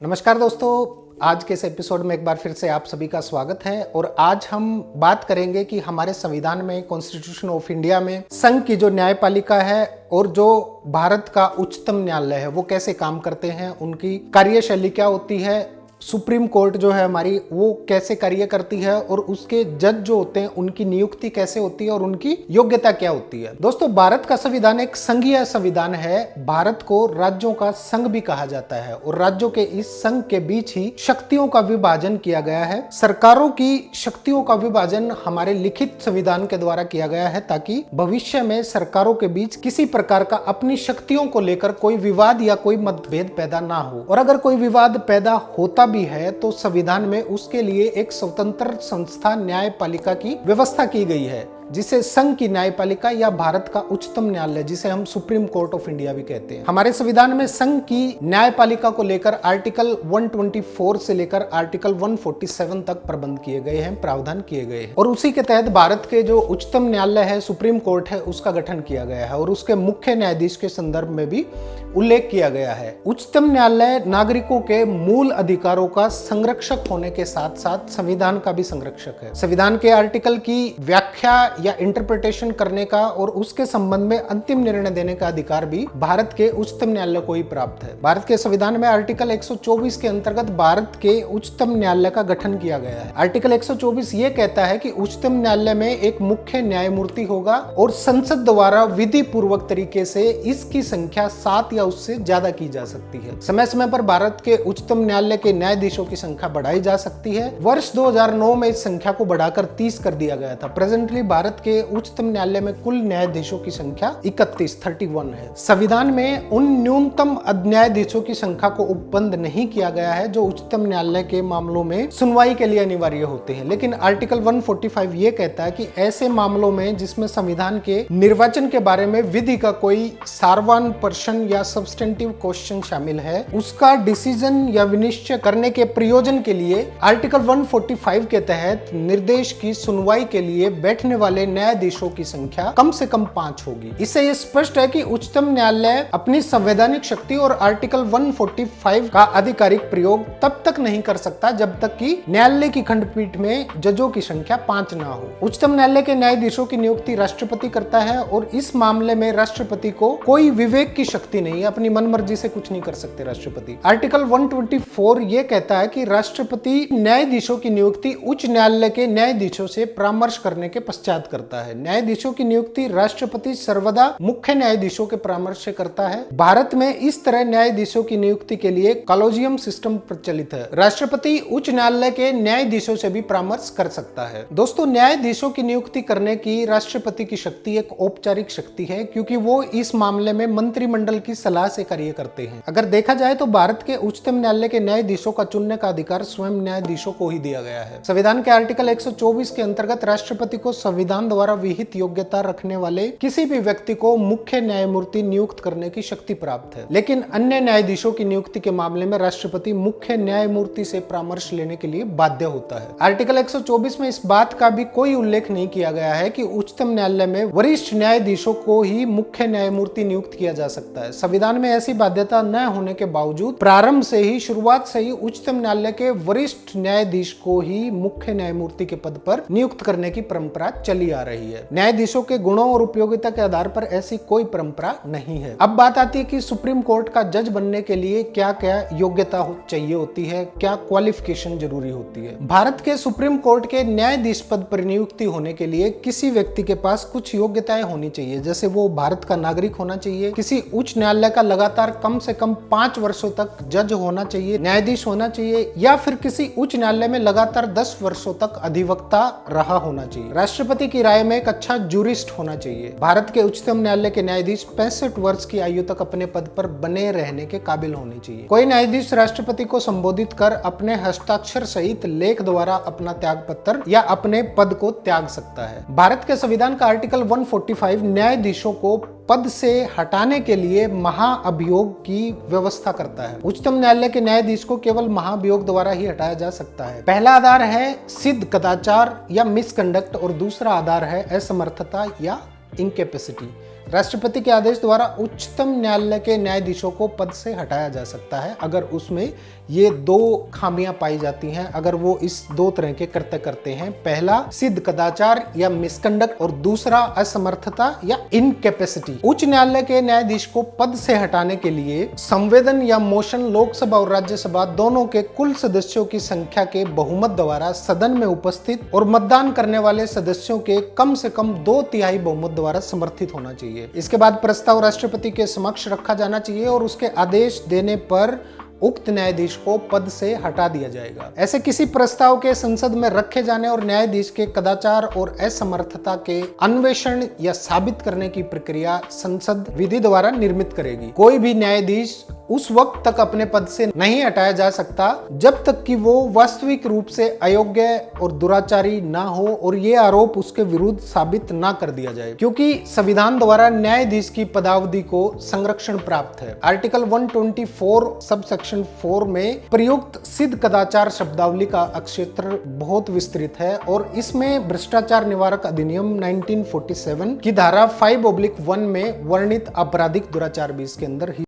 नमस्कार दोस्तों, आज के इस एपिसोड में एक बार फिर से आप सभी का स्वागत है। और आज हम बात करेंगे कि हमारे संविधान में, कॉन्स्टिट्यूशन ऑफ इंडिया में संघ की जो न्यायपालिका है और जो भारत का उच्चतम न्यायालय है वो कैसे काम करते हैं, उनकी कार्यशैली क्या होती है, सुप्रीम कोर्ट जो है हमारी वो कैसे कार्य करती है और उसके जज जो होते हैं उनकी नियुक्ति कैसे होती है और उनकी योग्यता क्या होती है। दोस्तों, भारत का संविधान एक संघीय संविधान है। भारत को राज्यों का संघ भी कहा जाता है और राज्यों के इस संघ के बीच ही शक्तियों का विभाजन किया गया है। सरकारों की शक्तियों का विभाजन हमारे लिखित संविधान के द्वारा किया गया है ताकि भविष्य में सरकारों के बीच किसी प्रकार का अपनी शक्तियों को लेकर कोई विवाद या कोई मतभेद पैदा ना हो। और अगर कोई विवाद पैदा होता भी है तो संविधान में उसके लिए एक स्वतंत्र संस्था न्यायपालिका की व्यवस्था की गई है, जिसे संघ की न्यायपालिका या भारत का उच्चतम न्यायालय, जिसे हम सुप्रीम कोर्ट ऑफ इंडिया भी कहते हैं। हमारे संविधान में संघ की न्यायपालिका को लेकर आर्टिकल 124 से लेकर आर्टिकल 147 तक प्रबंध किए गए हैं, प्रावधान किए गए हैं। और उसी के तहत भारत के जो उच्चतम न्यायालय है, सुप्रीम कोर्ट है, उसका गठन किया गया है और उसके मुख्य न्यायाधीश के संदर्भ में भी उल्लेख किया गया है। उच्चतम न्यायालय नागरिकों के मूल अधिकारों का संरक्षक होने के साथ साथ संविधान का भी संरक्षक है। संविधान के आर्टिकल की व्याख्या या इंटरप्रिटेशन करने का और उसके संबंध में अंतिम निर्णय देने का अधिकार भी भारत के उच्चतम न्यायालय को ही प्राप्त है। भारत के संविधान में आर्टिकल 124 के अंतर्गत भारत के उच्चतम न्यायालय का गठन किया गया है। आर्टिकल 124 ये कहता है कि उच्चतम न्यायालय में एक मुख्य न्यायमूर्ति होगा और संसद द्वारा विधि पूर्वक तरीके से इसकी संख्या 7 या उससे ज्यादा की जा सकती है। समय समय पर भारत के उच्चतम न्यायालय के न्यायाधीशों की संख्या बढ़ाई जा सकती है। वर्ष 2009 में इस संख्या को बढ़ाकर 30 कर दिया गया था। प्रेजेंटली भारत के उच्चतम न्यायालय में कुल न्यायाधीशों की संख्या 31 है। संविधान में उन न्यूनतम न्यायाधीशों की संख्या को उपबंध नहीं किया गया है जो उच्चतम न्यायालय के मामलों में सुनवाई के लिए अनिवार्य होते हैं। लेकिन आर्टिकल 145 ये कहता है कि ऐसे मामलों में जिसमें संविधान के निर्वाचन के बारे में विधि का कोई सारवान पर्सन या सब्सटेंटिव क्वेश्चन शामिल है, उसका डिसीजन या विनिश्चय करने के प्रयोजन के लिए आर्टिकल 145 के तहत निर्देश की सुनवाई के लिए बैठने वाले न्यायाधीशों की संख्या कम से कम 5 होगी। इससे यह स्पष्ट है कि उच्चतम न्यायालय अपनी संवैधानिक शक्ति और आर्टिकल 145 का आधिकारिक प्रयोग तब तक नहीं कर सकता जब तक कि न्यायालय की खंडपीठ में जजों की संख्या 5 ना हो। उच्चतम न्यायालय के न्यायाधीशों की नियुक्ति राष्ट्रपति करता है और इस मामले में राष्ट्रपति को कोई विवेक की शक्ति नहीं है, अपनी मनमर्जी से कुछ नहीं कर सकते राष्ट्रपति। आर्टिकल 124 ये कहता है कि राष्ट्रपति न्यायाधीशों की नियुक्ति उच्च न्यायालय के न्यायाधीशों से परामर्श करने के पश्चात करता है। न्यायाधीशों की नियुक्ति राष्ट्रपति सर्वदा मुख्य न्यायाधीशों के परामर्श से करता है। भारत में इस तरह न्यायाधीशों की नियुक्ति के लिए कॉलेजियम सिस्टम प्रचलित है। राष्ट्रपति उच्च न्यायालय के न्यायाधीशों से भी परामर्श कर सकता है। दोस्तों, न्यायाधीशों की नियुक्ति करने की राष्ट्रपति की शक्ति एक औपचारिक शक्ति है क्योंकि वो इस मामले में मंत्रिमंडल की सलाह से कार्य करते हैं। अगर देखा जाए तो भारत के उच्चतम न्यायालय के न्यायाधीशों का चुनने का अधिकार स्वयं न्यायाधीशों को ही दिया गया है। संविधान के आर्टिकल 124 के अंतर्गत राष्ट्रपति को संविधान द्वारा विहित योग्यता रखने वाले किसी भी व्यक्ति को मुख्य न्यायमूर्ति नियुक्त करने की शक्ति प्राप्त है। लेकिन अन्य न्यायाधीशों की नियुक्ति के मामले में राष्ट्रपति मुख्य न्यायमूर्ति से परामर्श लेने के लिए बाध्य होता है। आर्टिकल 124 में इस बात का भी कोई उल्लेख नहीं किया गया है कि उच्चतम न्यायालय में वरिष्ठ न्यायाधीशों को ही मुख्य न्यायमूर्ति नियुक्त किया जा सकता है। संविधान में ऐसी बाध्यता न होने के बावजूद प्रारंभ से ही, शुरुआत से ही उच्चतम न्यायालय के वरिष्ठ न्यायाधीश को ही मुख्य न्यायमूर्ति के पद पर नियुक्त करने की परंपरा चली आ रही है। न्यायाधीशों के गुणों और उपयोगिता के आधार पर ऐसी कोई परंपरा नहीं है। अब बात आती है कि सुप्रीम कोर्ट का जज बनने के लिए क्या क्या योग्यता चाहिए होती है, क्या क्वालिफिकेशन जरूरी होती है। भारत के सुप्रीम कोर्ट के न्यायाधीश पद पर नियुक्ति होने के लिए किसी व्यक्ति के पास कुछ योग्यताएं होनी चाहिए, जैसे वो भारत का नागरिक होना चाहिए, किसी उच्च न्यायालय का लगातार कम से कम 5 वर्षों तक जज होना चाहिए, न्यायाधीश होना चाहिए, या फिर किसी उच्च न्यायालय में लगातार 10 वर्षों तक अधिवक्ता रहा होना चाहिए। राष्ट्रपति की राय में एक अच्छा जूरिस्ट होना चाहिए। भारत के उच्चतम न्यायालय के न्यायाधीश 65 वर्ष की आयु तक अपने पद पर बने रहने के काबिल होने चाहिए। कोई न्यायाधीश राष्ट्रपति को संबोधित कर अपने हस्ताक्षर सहित लेख द्वारा अपना त्याग पत्र या अपने पद को त्याग सकता है। भारत के संविधान का आर्टिकल 145 न्यायाधीशों को पद से हटाने के लिए महाअभियोग की व्यवस्था करता है। उच्चतम न्यायालय के न्यायाधीश को केवल महाअभियोग द्वारा ही हटाया जा सकता है। पहला आधार है सिद्ध कदाचार या मिसकंडक्ट और दूसरा आधार है असमर्थता या इनकैपेसिटी। राष्ट्रपति के आदेश द्वारा उच्चतम न्यायालय के न्यायाधीशों को पद से हटाया जा सकता है अगर उसमें ये दो खामियां पाई जाती हैं अगर वो इस दो तरह के कृत्य करते हैं। पहला सिद्ध कदाचार या मिसकंडक्ट और दूसरा असमर्थता या इनकैपेसिटी। उच्च न्यायालय के न्यायाधीश को पद से हटाने के लिए संवेदन या मोशन लोकसभा और राज्यसभा दोनों के कुल सदस्यों की संख्या के बहुमत द्वारा सदन में उपस्थित और मतदान करने वाले सदस्यों के कम से कम 2/3 बहुमत द्वारा समर्थित होना चाहिए। इसके बाद प्रस्ताव राष्ट्रपति के समक्ष रखा जाना चाहिए और उसके आदेश देने पर उक्त न्यायाधीश को पद से हटा दिया जाएगा। ऐसे किसी प्रस्ताव के संसद में रखे जाने और न्यायाधीश के कदाचार और असमर्थता के अन्वेषण या साबित करने की प्रक्रिया संसद विधि द्वारा निर्मित करेगी। कोई भी न्यायाधीश उस वक्त तक अपने पद से नहीं हटाया जा सकता जब तक कि वो वास्तविक रूप से अयोग्य और दुराचारी ना हो और ये आरोप उसके विरुद्ध साबित ना कर दिया जाए, क्योंकि संविधान द्वारा न्यायाधीश की पदावधि को संरक्षण प्राप्त है। आर्टिकल 124 सब सेक्शन 4 में प्रयुक्त सिद्ध कदाचार शब्दावली का क्षेत्र बहुत विस्तृत है और इसमें भ्रष्टाचार निवारक अधिनियम 1947 की धारा 5/1 में वर्णित आपराधिक दुराचार भी इसके अंदर ही